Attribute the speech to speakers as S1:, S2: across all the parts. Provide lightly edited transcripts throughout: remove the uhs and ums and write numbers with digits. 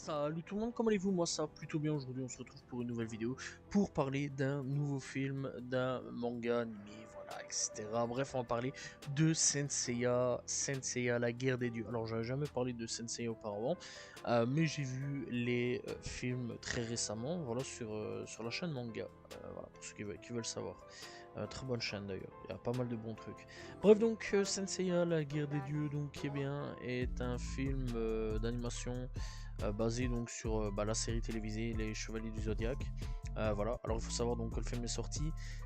S1: Salut tout le monde, comment allez-vous? Moi ça va plutôt bien. Aujourd'hui on se retrouve pour une nouvelle vidéo pour parler d'un nouveau film, d'un manga animé, voilà, etc. Bref, on va parler de Senseiya, la guerre des dieux. Alors j'avais jamais parlé de Senseiya auparavant, mais j'ai vu les films très récemment, voilà, sur la chaîne manga, voilà, pour ceux qui veulent savoir. Très bonne chaîne d'ailleurs, il y a pas mal de bons trucs. Bref, donc Senseiya, la guerre des dieux, donc eh bien, est un film d'animation basé donc sur la série télévisée Les Chevaliers du Zodiaque. Voilà, alors il faut savoir donc que le film est sorti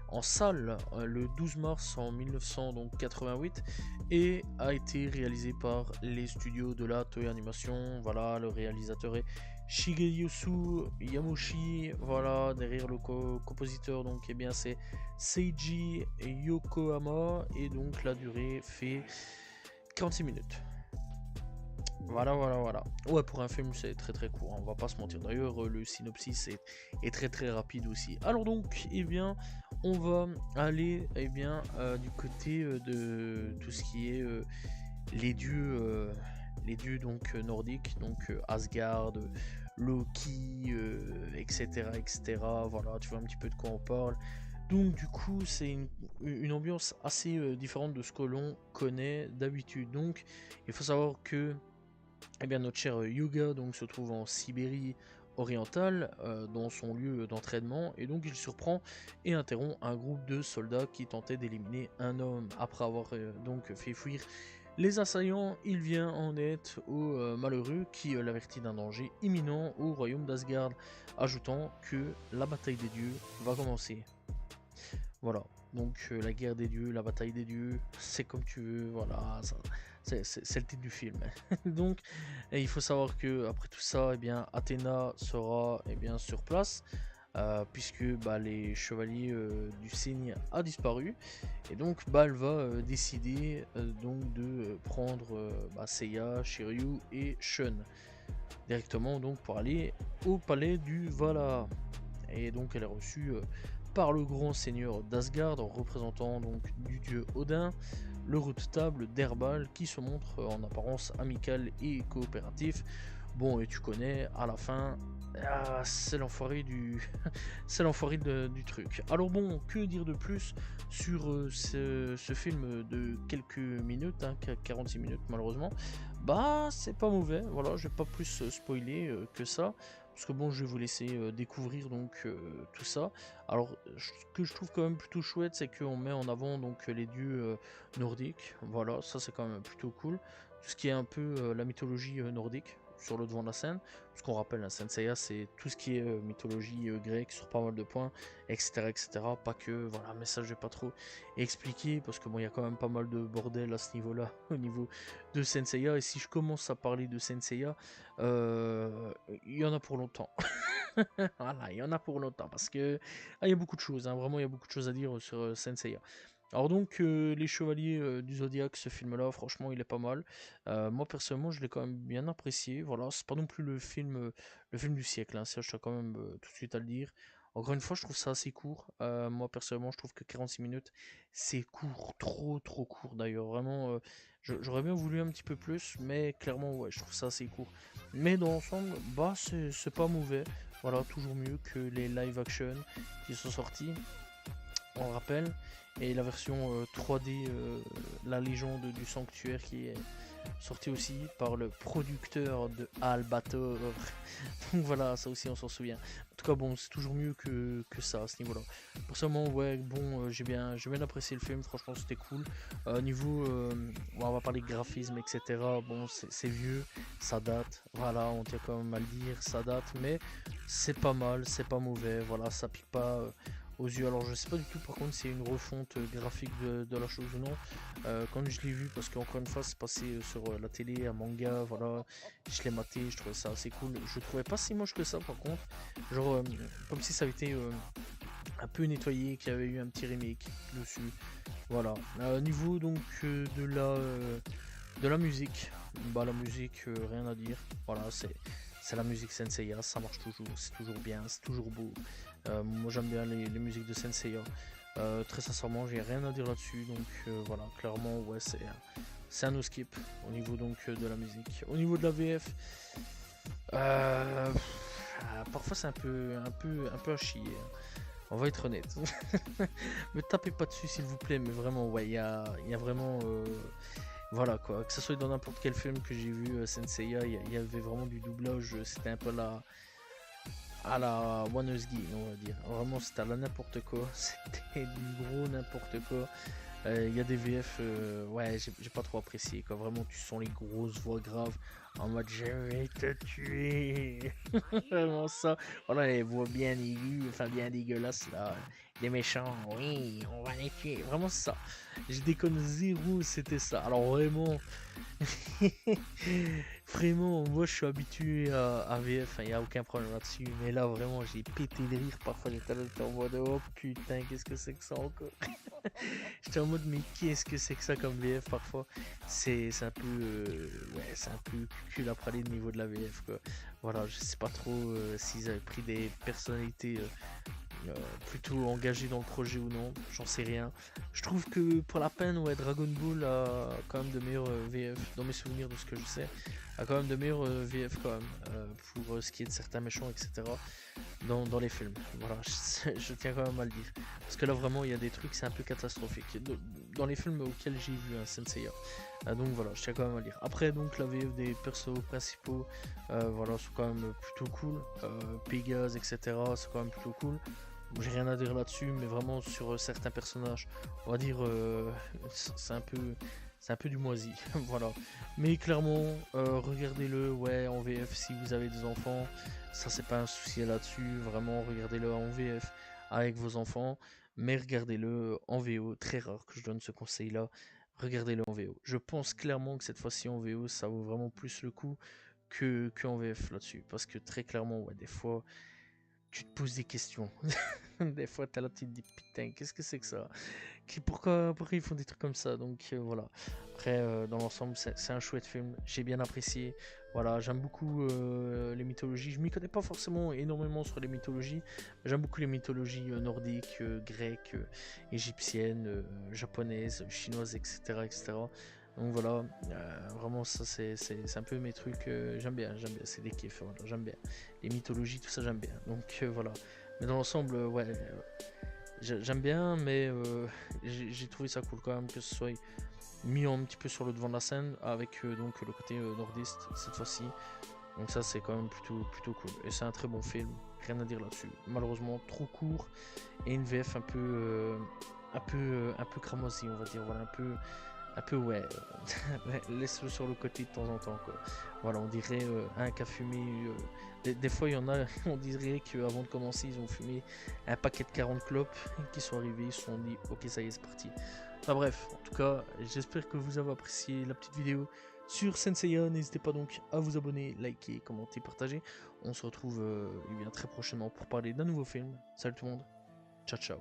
S1: en salle le 12 mars en 1988 et a été réalisé par les studios de la Toei Animation. Voilà, le réalisateur est Shigeyosu Yamushi. Voilà, derrière le compositeur, donc eh bien c'est Seiji Yokohama, et donc la durée fait 46 minutes. Voilà. Ouais, pour un film, c'est très très court, hein, on va pas se mentir. D'ailleurs, le synopsis est très très rapide aussi. Alors donc, eh bien, on va aller du côté de tout ce qui est les dieux donc nordiques, donc Asgard, Loki, etc., etc. Voilà, tu vois un petit peu de quoi on parle. Donc du coup, c'est une ambiance assez différente de ce que l'on connaît d'habitude. Donc, il faut savoir que notre cher Yuga donc, se trouve en Sibérie orientale, dans son lieu d'entraînement, et donc il surprend et interrompt un groupe de soldats qui tentaient d'éliminer un homme. Après avoir donc fait fuir les assaillants, il vient en aide aux malheureux qui l'avertit d'un danger imminent au royaume d'Asgard, ajoutant que la bataille des dieux va commencer. Voilà, donc la guerre des dieux, la bataille des dieux, c'est comme tu veux, voilà, c'est le titre du film. Donc, il faut savoir que après tout ça, Athéna sera sur place, puisque les chevaliers du cygne a disparu, et donc elle va décider donc de prendre Seiya, Shiryu et Shun directement donc pour aller au palais du Valhalla. Et donc elle est reçue par le grand seigneur d'Asgard, en représentant donc du dieu Odin, le redoutable Derbal, qui se montre en apparence amical et coopératif. Bon, et tu connais, à la fin, c'est l'enfoiré du c'est l'enfoiré du truc. Alors bon, que dire de plus sur ce film de quelques minutes, 46 minutes malheureusement. C'est pas mauvais, voilà, je vais pas plus spoiler que ça, parce que bon, je vais vous laisser découvrir donc tout ça. Alors, ce que je trouve quand même plutôt chouette, c'est qu'on met en avant donc les dieux nordiques, voilà, ça c'est quand même plutôt cool. Tout ce qui est un peu la mythologie nordique sur le devant de la scène, parce qu'on rappelle, la Senseiya, c'est tout ce qui est mythologie grecque sur pas mal de points, etc., pas que, voilà, mais ça je vais pas trop expliquer, parce que bon, il y a quand même pas mal de bordel à ce niveau-là, au niveau de Senseiya, et si je commence à parler de Senseiya, il y en a pour longtemps. Voilà, il y en a pour longtemps, parce que il y a beaucoup de choses, hein, vraiment, il y a beaucoup de choses à dire sur Senseiya. Alors donc, les Chevaliers du Zodiaque, ce film-là, franchement, il est pas mal. Moi, personnellement, je l'ai quand même bien apprécié. Voilà, c'est pas non plus le film du siècle, hein, ça, je tiens quand même tout de suite à le dire. Encore une fois, je trouve ça assez court. Moi, personnellement, je trouve que 46 minutes, c'est court, trop court d'ailleurs. Vraiment, j'aurais bien voulu un petit peu plus, mais clairement, ouais, je trouve ça assez court. Mais dans l'ensemble, c'est pas mauvais. Voilà, toujours mieux que les live action qui sont sortis, on le rappelle, et la version 3D, la légende du sanctuaire, qui est sortie aussi par le producteur de Albator. Donc voilà, ça aussi on s'en souvient. En tout cas, bon, c'est toujours mieux que ça à ce niveau-là. Personnellement, ouais, bon, j'ai bien apprécié le film, franchement c'était cool. Niveau, on va parler graphisme, etc. Bon, c'est vieux, ça date, voilà, on tient quand même à le dire, ça date, mais c'est pas mal, c'est pas mauvais, voilà, ça pique pas aux yeux. Alors je sais pas du tout par contre si c'est une refonte graphique de la chose ou non. Quand je l'ai vu, parce qu'encore une fois c'est passé sur la télé, un manga, voilà, je l'ai maté, je trouvais ça assez cool. Je trouvais pas si moche que ça par contre, genre comme si ça avait été un peu nettoyé, qu'il y avait eu un petit remake dessus. Voilà. Niveau donc de la musique, la musique, rien à dire. Voilà, c'est la musique Senseiya, ça marche toujours, c'est toujours bien, c'est toujours beau. Moi j'aime bien les musiques de Senseiya. Très sincèrement, j'ai rien à dire là-dessus, donc voilà, clairement, ouais, c'est un no skip au niveau donc de la musique. Au niveau de la VF, Parfois c'est un peu à chier, hein. On va être honnête. Me tapez pas dessus s'il vous plaît, mais vraiment, ouais, il y a vraiment, voilà quoi, que ce soit dans n'importe quel film que j'ai vu, Senseiya, il y avait vraiment du doublage, c'était un peu à la One Game, on va dire. Vraiment, c'était à la n'importe quoi, c'était du gros n'importe quoi. Il y a des VF, ouais, j'ai pas trop apprécié quoi. Vraiment, tu sens les grosses voix graves en mode je vais te tuer. Vraiment ça. Voilà, les voix bien aiguës, enfin bien dégueulasses là. Les méchants, oui, on va les tuer. Vraiment ça. Je déconne zéro, c'était ça. Alors vraiment, vraiment, moi je suis habitué à VF, il n'y a aucun problème là-dessus. Mais là, vraiment, j'ai pété de rire. Parfois, j'étais là, j'étais en mode oh putain, qu'est-ce que c'est que ça encore? J'étais en mode mais qu'est-ce que c'est que ça comme VF parfois? C'est un peu ouais, c'est un peu cul à praler au niveau de la VF quoi. Voilà, je sais pas trop s'ils avaient pris des personnalités plutôt engagées dans le projet ou non, j'en sais rien. Je trouve que pour la peine, ouais, Dragon Ball a quand même de meilleurs VF, dans mes souvenirs de ce que je sais, a quand même de meilleurs VF quand même, pour ce qui est de certains méchants, etc. Dans les films. Voilà, je tiens quand même à le dire. Parce que là, vraiment, il y a des trucs, c'est un peu catastrophique. Dans les films auxquels j'ai vu un Senseiya. Donc voilà, je tiens quand même à le dire. Après, donc, la VF des persos principaux, voilà, sont quand même plutôt cool. Pégase, etc., c'est quand même plutôt cool. J'ai rien à dire là-dessus, mais vraiment sur certains personnages, on va dire, c'est un peu, c'est un peu du moisi, voilà. Mais clairement, regardez-le, ouais, en VF si vous avez des enfants, ça c'est pas un souci là-dessus. Vraiment, regardez-le en VF avec vos enfants, mais regardez-le en VO. Très rare que je donne ce conseil-là. Regardez-le en VO. Je pense clairement que cette fois-ci en VO, ça vaut vraiment plus le coup que en VF là-dessus, parce que très clairement, ouais, des fois tu te poses des questions. Des fois, t'as là, tu te dis putain, qu'est-ce que c'est que ça? Pourquoi ils font des trucs comme ça? Donc voilà. Après, dans l'ensemble, c'est un chouette film. J'ai bien apprécié. Voilà, j'aime beaucoup les mythologies. Je m'y connais pas forcément énormément sur les mythologies. J'aime beaucoup les mythologies nordiques, grecques, égyptiennes, japonaises, chinoises, etc., etc. Donc voilà, vraiment ça c'est un peu mes trucs. J'aime bien. C'est des kiffs. Voilà, j'aime bien les mythologies, tout ça j'aime bien. Donc voilà. Mais dans l'ensemble, ouais, j'aime bien, mais j'ai trouvé ça cool quand même que ce soit mis un petit peu sur le devant de la scène avec donc le côté nordiste cette fois-ci. Donc ça c'est quand même plutôt cool. Et c'est un très bon film, rien à dire là-dessus. Malheureusement trop court et une VF un peu cramoisie on va dire. Voilà, un peu ouais, laisse-le sur le côté de temps en temps quoi. Voilà, on dirait un qui a fumé. Des fois, il y en a, on dirait qu'avant de commencer, ils ont fumé un paquet de 40 clopes, qui sont arrivés, ils se sont dit, ok, ça y est, c'est parti. Enfin bref, en tout cas, j'espère que vous avez apprécié la petite vidéo sur Senseiya. N'hésitez pas donc à vous abonner, liker, commenter, partager. On se retrouve eh bien, très prochainement pour parler d'un nouveau film. Salut tout le monde, ciao ciao.